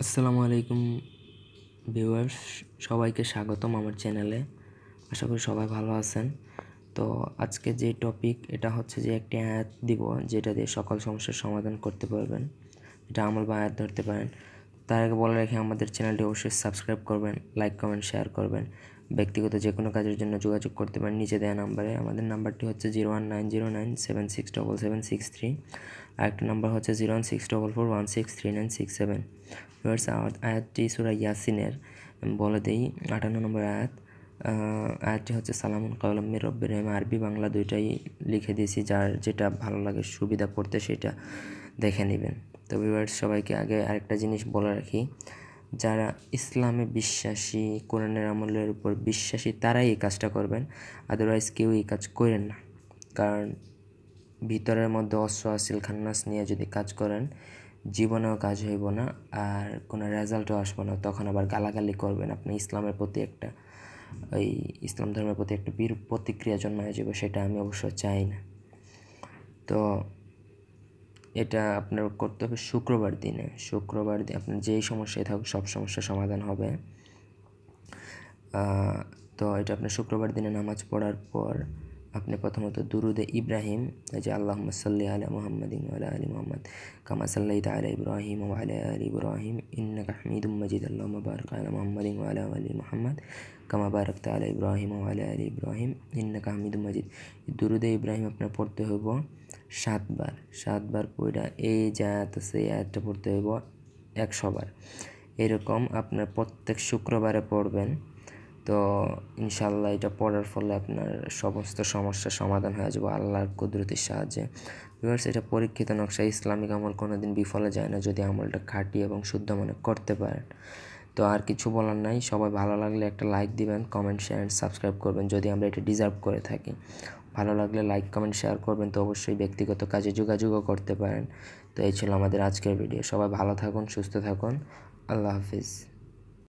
আসসালামু আলাইকুম ভিউয়ার্স, সবাইকে স্বাগতম আমার চ্যানেলে। আশা করি সবাই ভালো আছেন। তো আজকে যে টপিক এটা হচ্ছে যে একটি আয়াত দিব যেটা দিয়ে সকল সমস্যার সমাধান করতে পারবেন। এটা আমল বা আয়াত ধরতে পারেন। তার আগে বলে রাখি, আমাদের চ্যানেলটি অবশ্যই সাবস্ক্রাইব করবেন, লাইক কমেন্ট শেয়ার করবেন। ব্যক্তিগত যে কোনো কাজের জন্য যোগাযোগ করতে পারেন নিচে দেওয়া নাম্বারে। আমাদের নাম্বারটি হচ্ছে 01909767763। আরেকটা নাম্বার হচ্ছে 01644163967। আয়াতটি সূরা ইয়াসিনের, বলে দেই 58 নম্বর আয়াত। আয়াতটি হচ্ছে সালামুন কাওলাম মির রব্বির রহিম। আরবি বাংলা দুইটাই লিখে দিয়েছি, যার যেটা ভালো লাগে সুবিধা পড়তে সেটা দেখে নেবেন। তো ভিউয়ার্স, সবাইকে আগে আরেকটা জিনিস বলে রাখি, যারা ইসলামে বিশ্বাসী, কোরআনের আমলের উপর বিশ্বাসী, তারাই এই কাজটা করবেন। আদারওয়াইজ কেউ এই কাজ করেন না, কারণ ভিতরের মধ্যে অস্ত্র আসিল খান্নাস নিয়ে যদি কাজ করেন জীবনেও কাজ হইব না, আর কোনো রেজাল্টও আসবে না। তখন আবার গালাগালি করবেন, আপনি ইসলামের প্রতি একটা ইসলাম ধর্মের প্রতি একটা বিরূপ প্রতিক্রিয়া জন্মায় যাবে, সেটা আমি অবশ্য চাই না। তো এটা আপনার করতে হবে শুক্রবার দিনে। শুক্রবার দিন আপনার যেই সমস্যায় থাকুক সব সমস্যার সমাধান হবে। তো এটা আপনার শুক্রবার দিনে নামাজ পড়ার পর আপনি প্রথমত দুরুদে ইব্রাহিম, যে আল্লাহুম্মা সাল্লি আলা মুহাম্মাদিন ওয়া আলা আলি মুহাম্মাদ কামা সাল্লাইতা আলা ইব্রাহিম ওয়া আলা আলি ইব্রাহিম ইন্নাকা হামিদুম মাজিদ, আল্লাহুম্মা বারিক আলা মুহাম্মাদিন ওয়া আলা আলি মুহাম্মাদ কামা বারাকতা আলা ইব্রাহিম ওয়া আলা আলি ইব্রাহিম ইন্নাকা হামিদুম মাজিদ। দুরুদে ইব্রাহিম আপনার পড়তে হইব 7 বার। 7 বার পড়া এই যে আয়াত আছে এই আয়াতটা পড়তে হইব 100 বার। এরকম আপনার প্রত্যেক শুক্রবারে পড়বেন। তো ইনশাআল্লাহ এটা পড়ার ফলে আপনার সমস্ত সমস্যার সমাধান হয়ে যাবে আল্লাহর কুদরতির সাহায্যে। ভিউয়ার্স, এটা পরীক্ষিত নকশা। ইসলামিক আমল কোনোদিন বিফলে যায় না যদি আমলটা খাঁটি এবং শুদ্ধ মনে করতে পারেন। তো আর কিছু বলার নাই। সবাই ভালো লাগলে একটা লাইক দিবেন, কমেন্ট শেয়ার অ্যান্ড সাবস্ক্রাইব করবেন যদি আমরা এটা ডিজার্ভ করে থাকি। ভালো লাগলে লাইক কমেন্ট শেয়ার করবেন। তো অবশ্যই ব্যক্তিগত কাজে যোগাযোগও করতে পারেন। তো এই ছিল আমাদের আজকের ভিডিও। সবাই ভালো থাকুন, সুস্থ থাকুন। আল্লাহ হাফিজ।